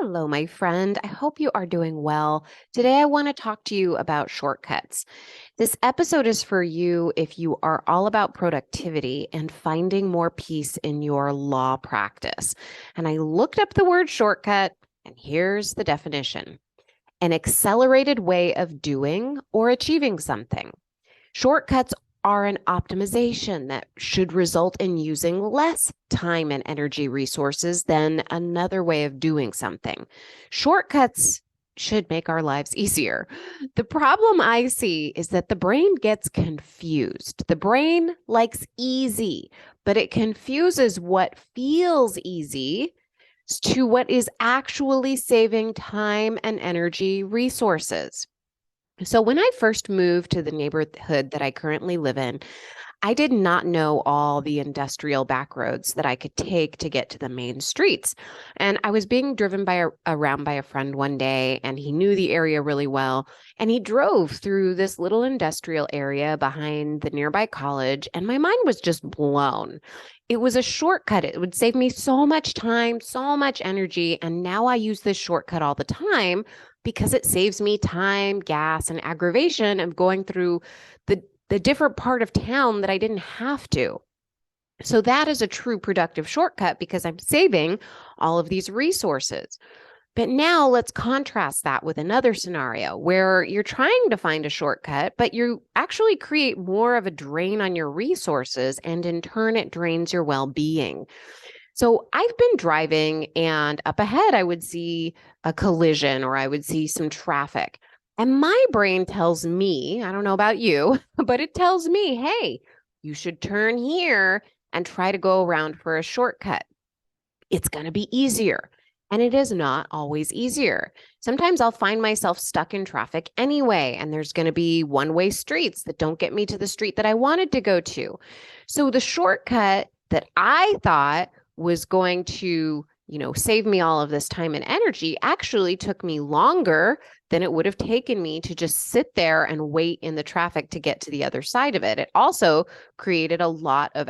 Hello, my friend. I hope you are doing well. Today, I want to talk to you about shortcuts. This episode is for you if you are all about productivity and finding more peace in your law practice. And I looked up the word shortcut, and here's the definition: an accelerated way of doing or achieving something. Shortcuts are an optimization that should result in using less time and energy resources than another way of doing something. Shortcuts should make our lives easier. The problem I see is that the brain gets confused. The brain likes easy, but it confuses what feels easy to what is actually saving time and energy resources. So when I first moved to the neighborhood that I currently live in, I did not know all the industrial back roads that I could take to get to the main streets. And I was being driven around by a friend one day, and he knew the area really well. And he drove through this little industrial area behind the nearby college, and my mind was just blown. It was a shortcut. It would save me so much time, so much energy. And now I use this shortcut all the time because it saves me time, gas, and aggravation of going through the different part of town that I didn't have to. So that is a true productive shortcut because I'm saving all of these resources. But now let's contrast that with another scenario where you're trying to find a shortcut, but you actually create more of a drain on your resources, and in turn, it drains your well-being. So I've been driving, and up ahead, I would see a collision or I would see some traffic. And my brain tells me, I don't know about you, but it tells me, hey, you should turn here and try to go around for a shortcut. It's going to be easier. And it is not always easier. Sometimes I'll find myself stuck in traffic anyway, and there's going to be one-way streets that don't get me to the street that I wanted to go to. So the shortcut that I thought was going to, save me all of this time and energy actually took me longer than it would have taken me to just sit there and wait in the traffic to get to the other side of it. It also created a lot of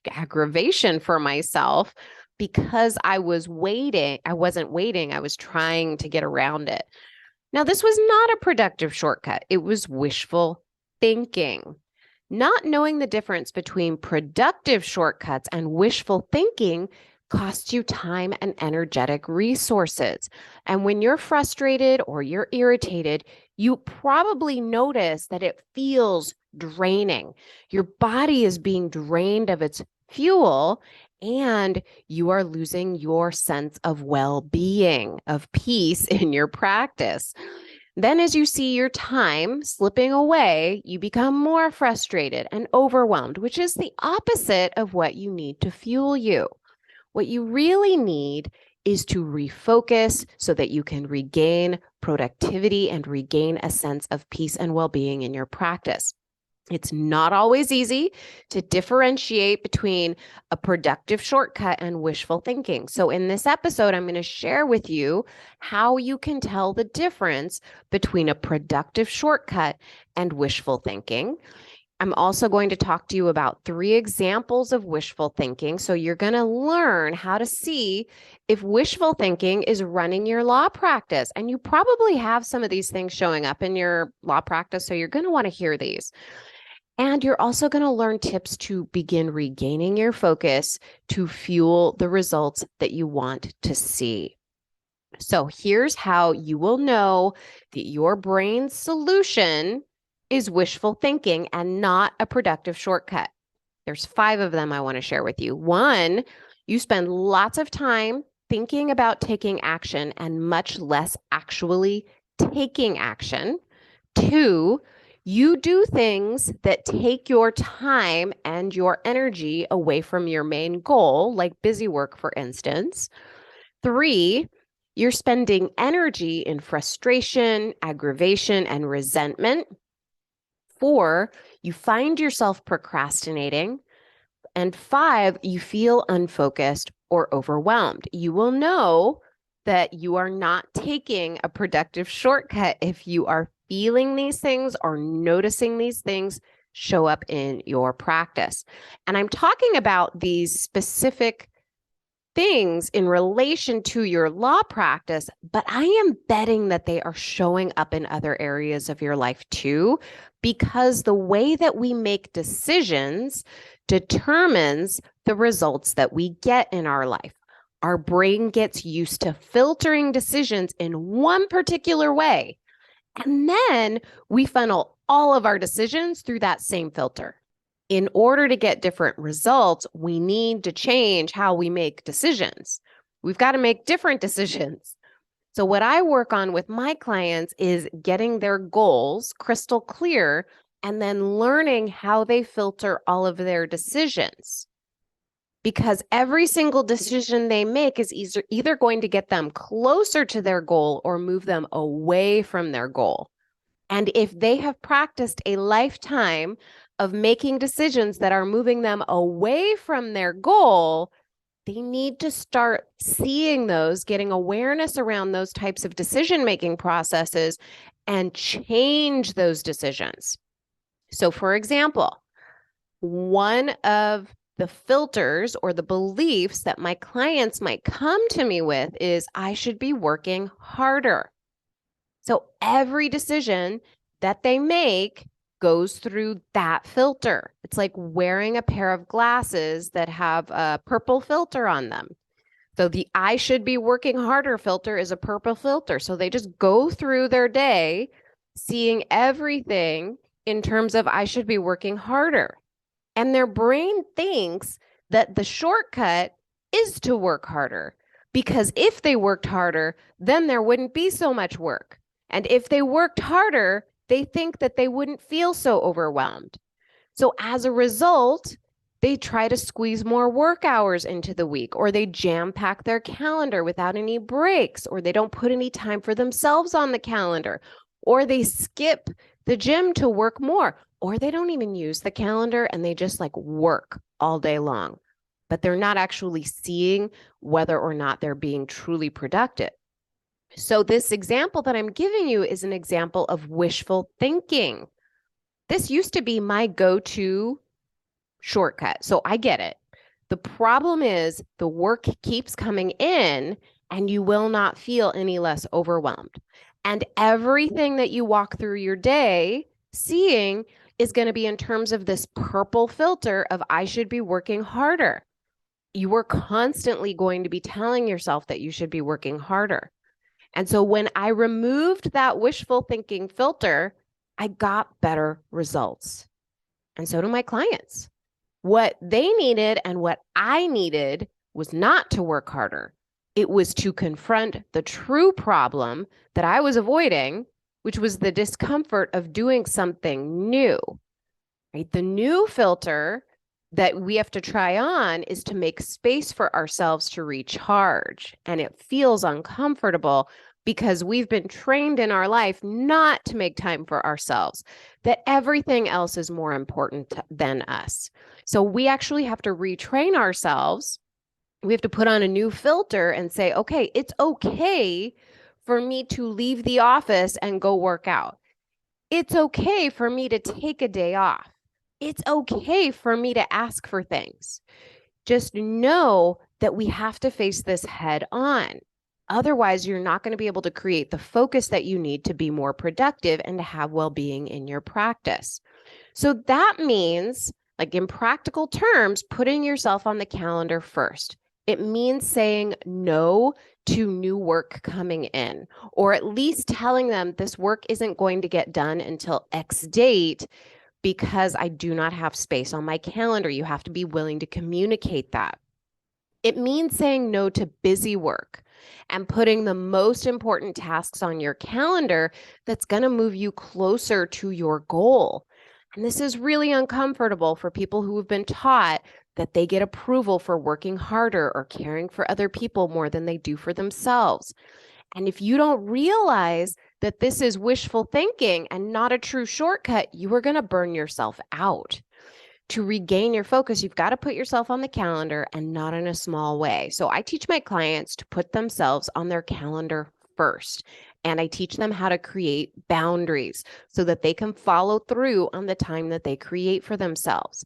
aggravation for myself because I wasn't waiting. I was trying to get around it. Now, this was not a productive shortcut. It was wishful thinking. Not knowing the difference between productive shortcuts and wishful thinking costs you time and energetic resources. And when you're frustrated or you're irritated, you probably notice that it feels draining. Your body is being drained of its fuel, and you are losing your sense of well-being, of peace in your practice. Then, as you see your time slipping away, you become more frustrated and overwhelmed, which is the opposite of what you need to fuel you. What you really need is to refocus so that you can regain productivity and regain a sense of peace and well-being in your practice. It's not always easy to differentiate between a productive shortcut and wishful thinking. So in this episode, I'm going to share with you how you can tell the difference between a productive shortcut and wishful thinking. I'm also going to talk to you about 3 examples of wishful thinking. So you're going to learn how to see if wishful thinking is running your law practice. And you probably have some of these things showing up in your law practice, so you're going to want to hear these. And you're also going to learn tips to begin regaining your focus to fuel the results that you want to see. So here's how you will know that your brain's solution is wishful thinking and not a productive shortcut. There's 5 of them I want to share with you. 1, you spend lots of time thinking about taking action and much less actually taking action. 2, you do things that take your time and your energy away from your main goal, like busy work, for instance. 3, you're spending energy in frustration, aggravation, and resentment. 4, you find yourself procrastinating. And 5, you feel unfocused or overwhelmed. You will know that you are not taking a productive shortcut if you are feeling these things or noticing these things show up in your practice. And I'm talking about these specific things in relation to your law practice, but I am betting that they are showing up in other areas of your life too, because the way that we make decisions determines the results that we get in our life. Our brain gets used to filtering decisions in one particular way, and then we funnel all of our decisions through that same filter. In order to get different results, we need to change how we make decisions. We've got to make different decisions. So what I work on with my clients is getting their goals crystal clear and then learning how they filter all of their decisions. Because every single decision they make is either going to get them closer to their goal or move them away from their goal. And if they have practiced a lifetime of making decisions that are moving them away from their goal, they need to start seeing those, getting awareness around those types of decision-making processes and change those decisions. So for example, one of the filters or the beliefs that my clients might come to me with is I should be working harder. So every decision that they make goes through that filter. It's like wearing a pair of glasses that have a purple filter on them. So the I should be working harder filter is a purple filter. So they just go through their day seeing everything in terms of I should be working harder. And their brain thinks that the shortcut is to work harder, because if they worked harder, then there wouldn't be so much work. And if they worked harder, they think that they wouldn't feel so overwhelmed. So as a result, they try to squeeze more work hours into the week, or they jam pack their calendar without any breaks, or they don't put any time for themselves on the calendar, or they skip the gym to work more, or they don't even use the calendar and they just like work all day long, but they're not actually seeing whether or not they're being truly productive. So this example that I'm giving you is an example of wishful thinking. This used to be my go-to shortcut, so I get it. The problem is the work keeps coming in and you will not feel any less overwhelmed. And everything that you walk through your day seeing is going to be in terms of this purple filter of I should be working harder. You are constantly going to be telling yourself that you should be working harder. And so when I removed that wishful thinking filter, I got better results. And so do my clients. What they needed and what I needed was not to work harder. It was to confront the true problem that I was avoiding, which was the discomfort of doing something new, right? The new filter that we have to try on is to make space for ourselves to recharge. And it feels uncomfortable because we've been trained in our life not to make time for ourselves, that everything else is more important than us. So we actually have to retrain ourselves. We have to put on a new filter and say, okay, it's okay for me to leave the office and go work out. It's okay for me to take a day off. It's okay for me to ask for things. Just know that we have to face this head on. Otherwise, you're not going to be able to create the focus that you need to be more productive and to have well-being in your practice. So that means, like in practical terms, putting yourself on the calendar first. It means saying no to new work coming in, or at least telling them this work isn't going to get done until X date because I do not have space on my calendar. You have to be willing to communicate that. It means saying no to busy work and putting the most important tasks on your calendar that's going to move you closer to your goal. And this is really uncomfortable for people who have been taught that they get approval for working harder or caring for other people more than they do for themselves. And if you don't realize that this is wishful thinking and not a true shortcut, you are going to burn yourself out. To regain your focus, you've got to put yourself on the calendar and not in a small way. So I teach my clients to put themselves on their calendar first. And I teach them how to create boundaries so that they can follow through on the time that they create for themselves.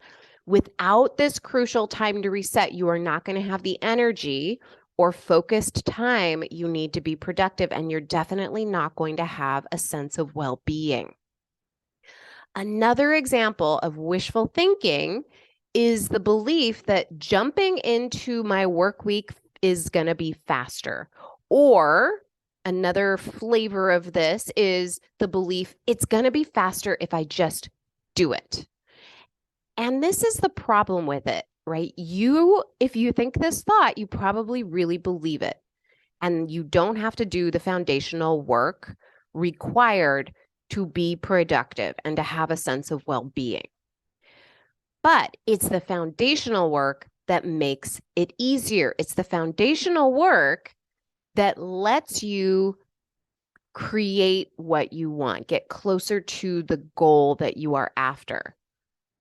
Without this crucial time to reset, you are not going to have the energy or focused time you need to be productive, and you're definitely not going to have a sense of well-being. Another example of wishful thinking is the belief that jumping into my work week is going to be faster. Or another flavor of this is the belief it's going to be faster if I just do it. And this is the problem with it, right? If you think this thought, you probably really believe it. And you don't have to do the foundational work required to be productive and to have a sense of well-being. But it's the foundational work that makes it easier. It's the foundational work that lets you create what you want, get closer to the goal that you are after.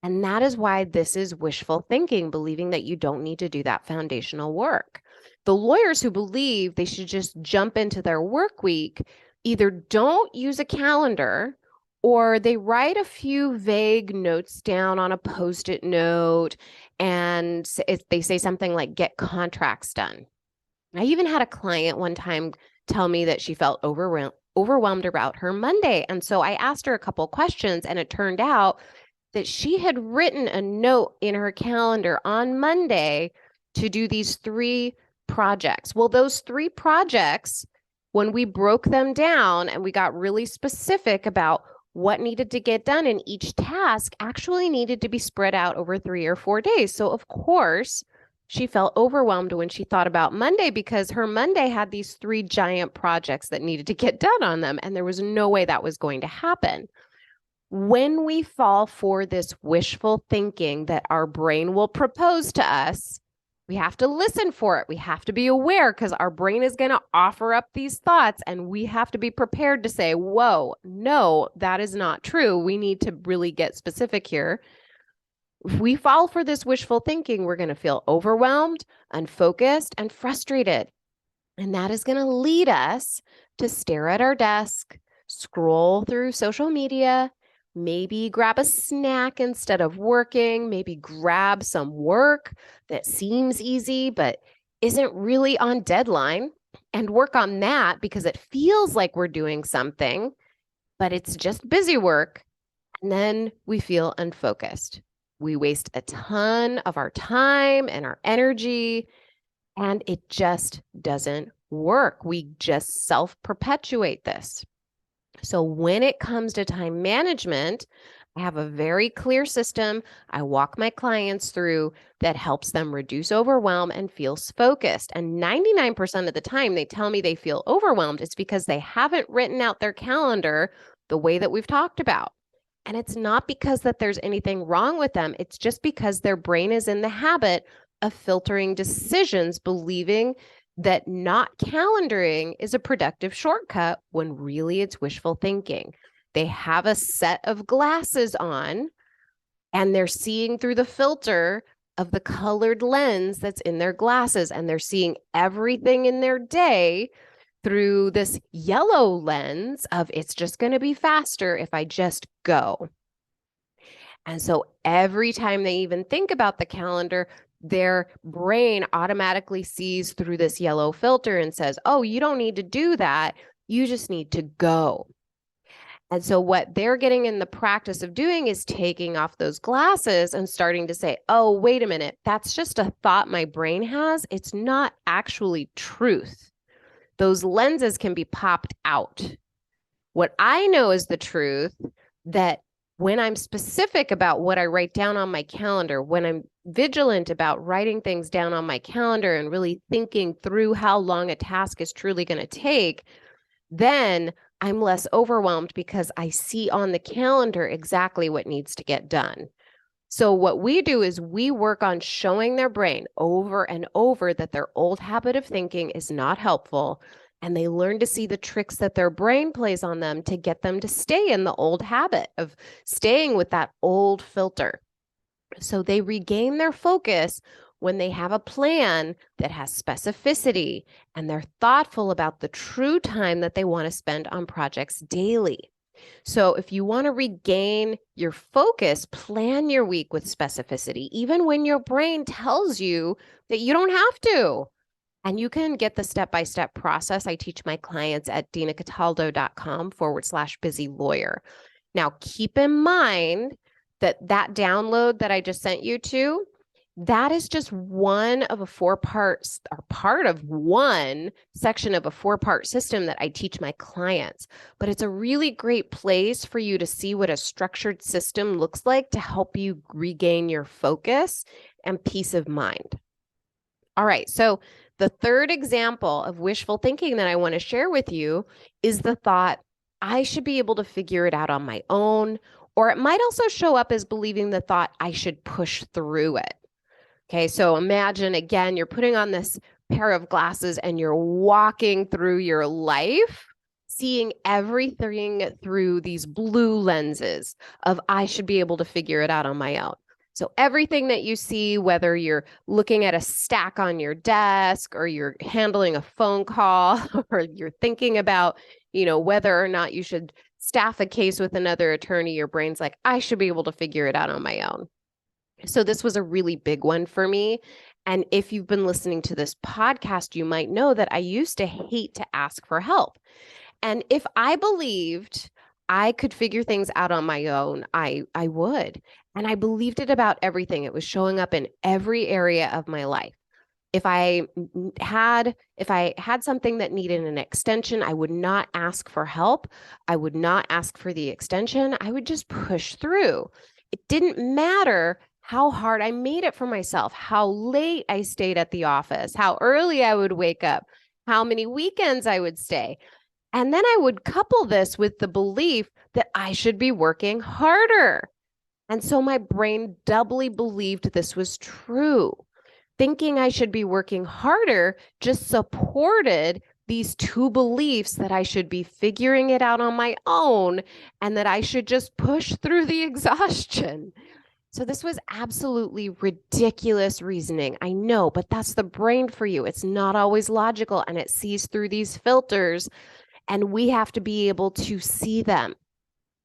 And that is why this is wishful thinking, believing that you don't need to do that foundational work. The lawyers who believe they should just jump into their work week either don't use a calendar or they write a few vague notes down on a Post-it note and they say something like, get contracts done. I even had a client one time tell me that she felt overwhelmed about her Monday. And so I asked her a couple questions, and it turned out that she had written a note in her calendar on Monday to do these 3 projects. Well, those 3 projects, when we broke them down and we got really specific about what needed to get done in each task, actually needed to be spread out over 3 or 4 days. So of course, she felt overwhelmed when she thought about Monday because her Monday had these 3 giant projects that needed to get done on them, and there was no way that was going to happen. When we fall for this wishful thinking that our brain will propose to us, we have to listen for it. We have to be aware because our brain is going to offer up these thoughts, and we have to be prepared to say, whoa, no, that is not true. We need to really get specific here. If we fall for this wishful thinking, we're going to feel overwhelmed, unfocused, and frustrated. And that is going to lead us to stare at our desk, scroll through social media, maybe grab a snack instead of working, maybe grab some work that seems easy but isn't really on deadline and work on that because it feels like we're doing something, but it's just busy work. And then we feel unfocused. We waste a ton of our time and our energy, and it just doesn't work. We just self-perpetuate this. So when it comes to time management, I have a very clear system I walk my clients through that helps them reduce overwhelm and feels focused. And 99% of the time they tell me they feel overwhelmed, it's because they haven't written out their calendar the way that we've talked about. And it's not because that there's anything wrong with them. It's just because their brain is in the habit of filtering decisions, believing that not calendaring is a productive shortcut when really it's wishful thinking. They have a set of glasses on and they're seeing through the filter of the colored lens that's in their glasses, and they're seeing everything in their day through this yellow lens of it's just going to be faster if I just go. And so every time they even think about the calendar, their brain automatically sees through this yellow filter and says, oh, you don't need to do that. You just need to go. And so what they're getting in the practice of doing is taking off those glasses and starting to say, oh, wait a minute, that's just a thought my brain has. It's not actually truth. Those lenses can be popped out. What I know is the truth, that when I'm specific about what I write down on my calendar, when I'm vigilant about writing things down on my calendar and really thinking through how long a task is truly going to take, then I'm less overwhelmed because I see on the calendar exactly what needs to get done. So what we do is we work on showing their brain over and over that their old habit of thinking is not helpful, and they learn to see the tricks that their brain plays on them to get them to stay in the old habit of staying with that old filter. So they regain their focus when they have a plan that has specificity and they're thoughtful about the true time that they want to spend on projects daily. So if you want to regain your focus, plan your week with specificity, even when your brain tells you that you don't have to. And you can get the step-by-step process I teach my clients at dinacataldo.com/busy lawyer. Now, keep in mind that download that I just sent you to, that is just one of a four-part or part of one section of a four-part system that I teach my clients. But it's a really great place for you to see what a structured system looks like to help you regain your focus and peace of mind. All right, so the third example of wishful thinking that I want to share with you is the thought, I should be able to figure it out on my own, or it might also show up as believing the thought, I should push through it. Okay, so imagine again, you're putting on this pair of glasses and you're walking through your life, seeing everything through these blue lenses of, I should be able to figure it out on my own. So everything that you see, whether you're looking at a stack on your desk or you're handling a phone call or you're thinking about, whether or not you should staff a case with another attorney, your brain's like, I should be able to figure it out on my own. So this was a really big one for me. And if you've been listening to this podcast, you might know that I used to hate to ask for help. And if I believed I could figure things out on my own, I would. And I believed it about everything. It was showing up in every area of my life. If I had something that needed an extension, I would not ask for help. I would not ask for the extension. I would just push through. It didn't matter how hard I made it for myself, how late I stayed at the office, how early I would wake up, how many weekends I would stay. And then I would couple this with the belief that I should be working harder. And so my brain doubly believed this was true. Thinking I should be working harder just supported these two beliefs that I should be figuring it out on my own and that I should just push through the exhaustion. So this was absolutely ridiculous reasoning. I know, but that's the brain for you. It's not always logical and it sees through these filters and we have to be able to see them.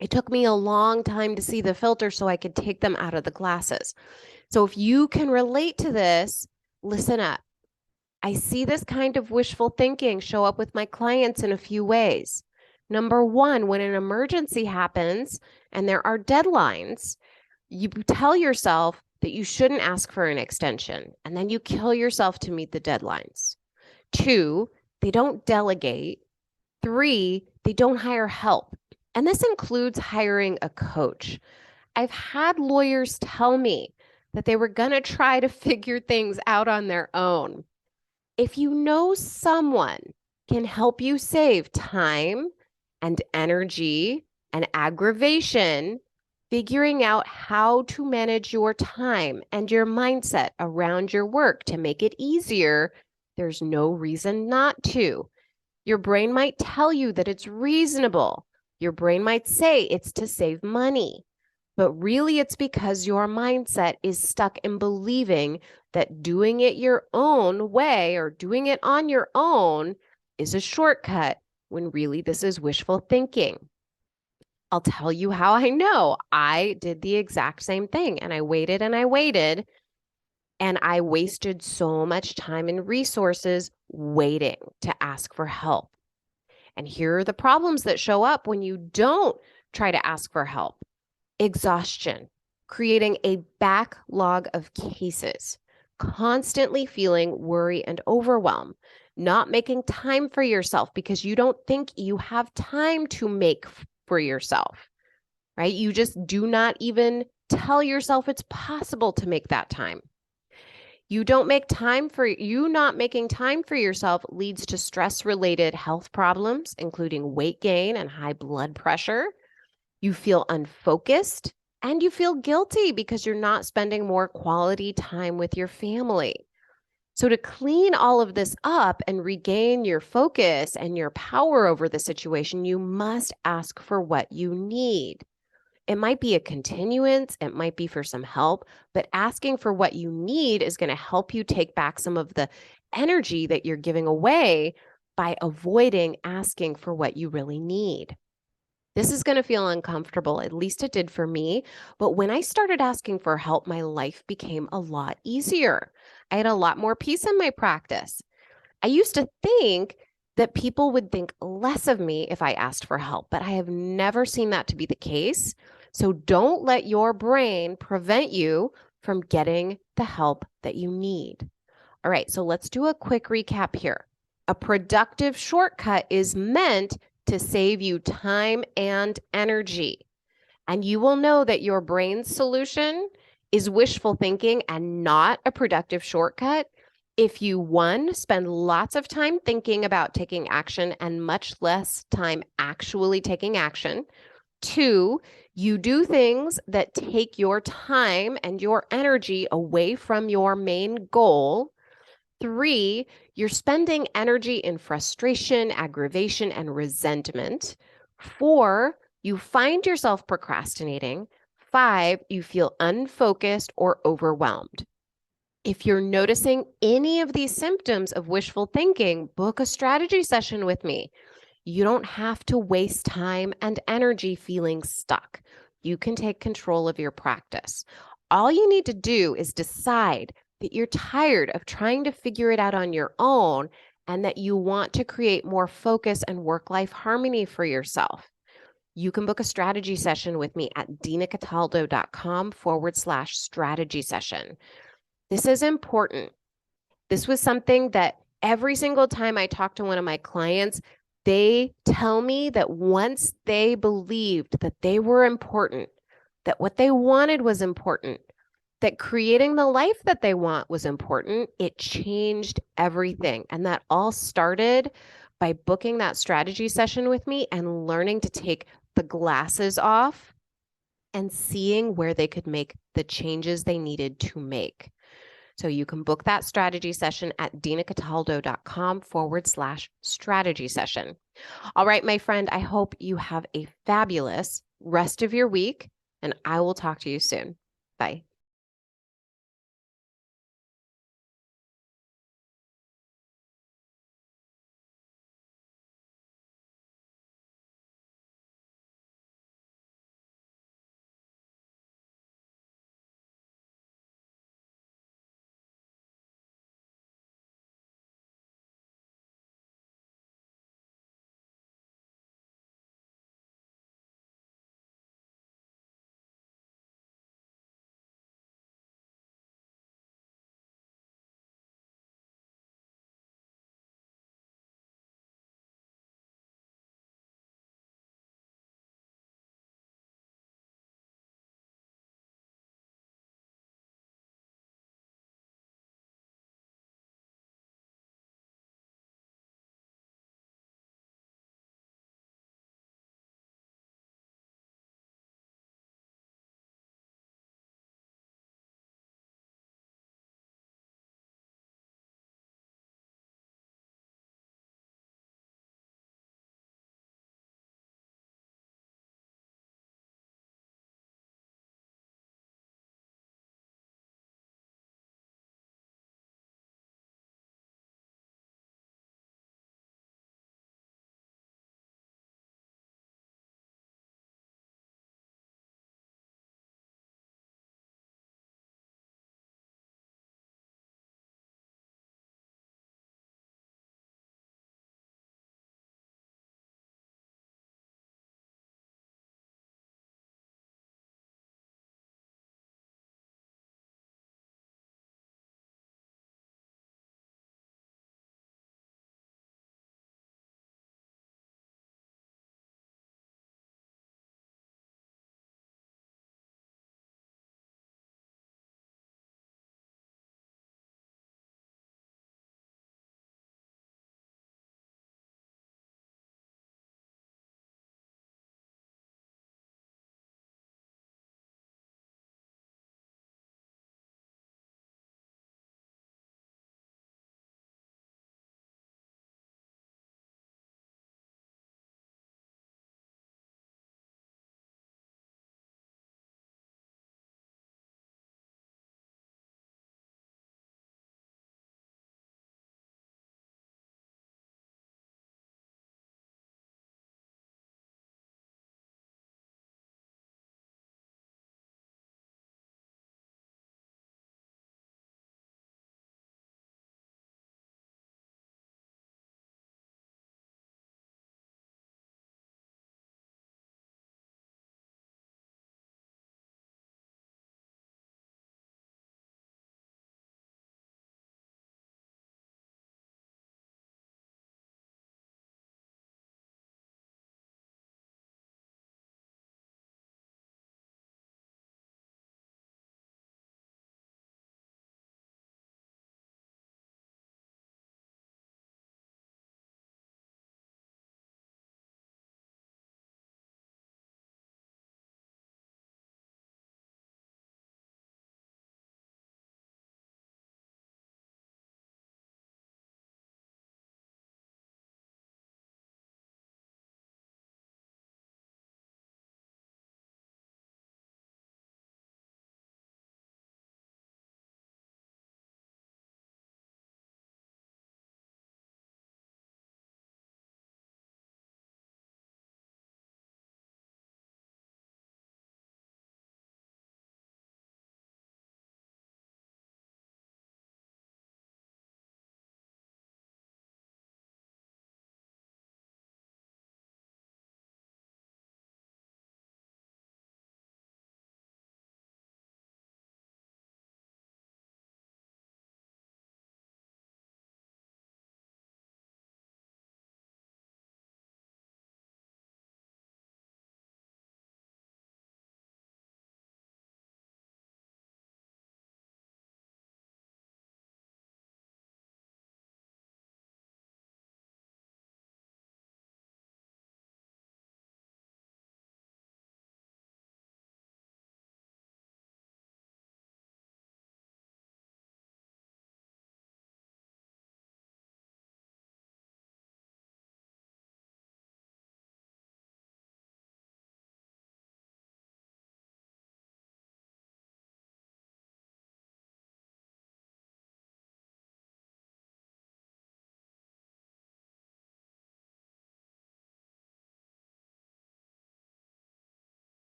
It took me a long time to see the filter so I could take them out of the glasses. So if you can relate to this, listen up. I see this kind of wishful thinking show up with my clients in a few ways. Number one, when an emergency happens and there are deadlines, you tell yourself that you shouldn't ask for an extension, and then you kill yourself to meet the deadlines. 2, they don't delegate. 3, they don't hire help. And this includes hiring a coach. I've had lawyers tell me that they were going to try to figure things out on their own. If you know someone can help you save time and energy and aggravation, figuring out how to manage your time and your mindset around your work to make it easier, there's no reason not to. Your brain might tell you that it's reasonable. Your brain might say it's to save money. But really, it's because your mindset is stuck in believing that doing it your own way or doing it on your own is a shortcut, when really this is wishful thinking. I'll tell you how I know. I did the exact same thing, and I waited and I waited, and I wasted so much time and resources waiting to ask for help. And here are the problems that show up when you don't try to ask for help. Exhaustion, creating a backlog of cases, constantly feeling worry and overwhelm, not making time for yourself because you don't think you have time to make for yourself, right? You just do not even tell yourself it's possible to make that time. Not making time for yourself leads to stress-related health problems, including weight gain and high blood pressure. You feel unfocused and you feel guilty because you're not spending more quality time with your family. So to clean all of this up and regain your focus and your power over the situation, you must ask for what you need. It might be a continuance, it might be for some help, but asking for what you need is going to help you take back some of the energy that you're giving away by avoiding asking for what you really need. This is going to feel uncomfortable. At least it did for me. But when I started asking for help, my life became a lot easier. I had a lot more peace in my practice. I used to think that people would think less of me if I asked for help, but I have never seen that to be the case. So don't let your brain prevent you from getting the help that you need. All right, so let's do a quick recap here. A productive shortcut is meant to save you time and energy. And you will know that your brain's solution is wishful thinking and not a productive shortcut if you, one, spend lots of time thinking about taking action and much less time actually taking action. Two, you do things that take your time and your energy away from your main goal. Three, you're spending energy in frustration, aggravation, and resentment. Four, you find yourself procrastinating. Five, you feel unfocused or overwhelmed. If you're noticing any of these symptoms of wishful thinking, book a strategy session with me. You don't have to waste time and energy feeling stuck. You can take control of your practice. All you need to do is decide that you're tired of trying to figure it out on your own and that you want to create more focus and work-life harmony for yourself. You can book a strategy session with me at dinacataldo.com/strategy session. This is important. This was something that every single time I talk to one of my clients, they tell me that once they believed that they were important, that what they wanted was important, that creating the life that they want was important, it changed everything. And that all started by booking that strategy session with me and learning to take the glasses off and seeing where they could make the changes they needed to make. So you can book that strategy session at dinacataldo.com/strategy session. All right, my friend, I hope you have a fabulous rest of your week, and I will talk to you soon. Bye.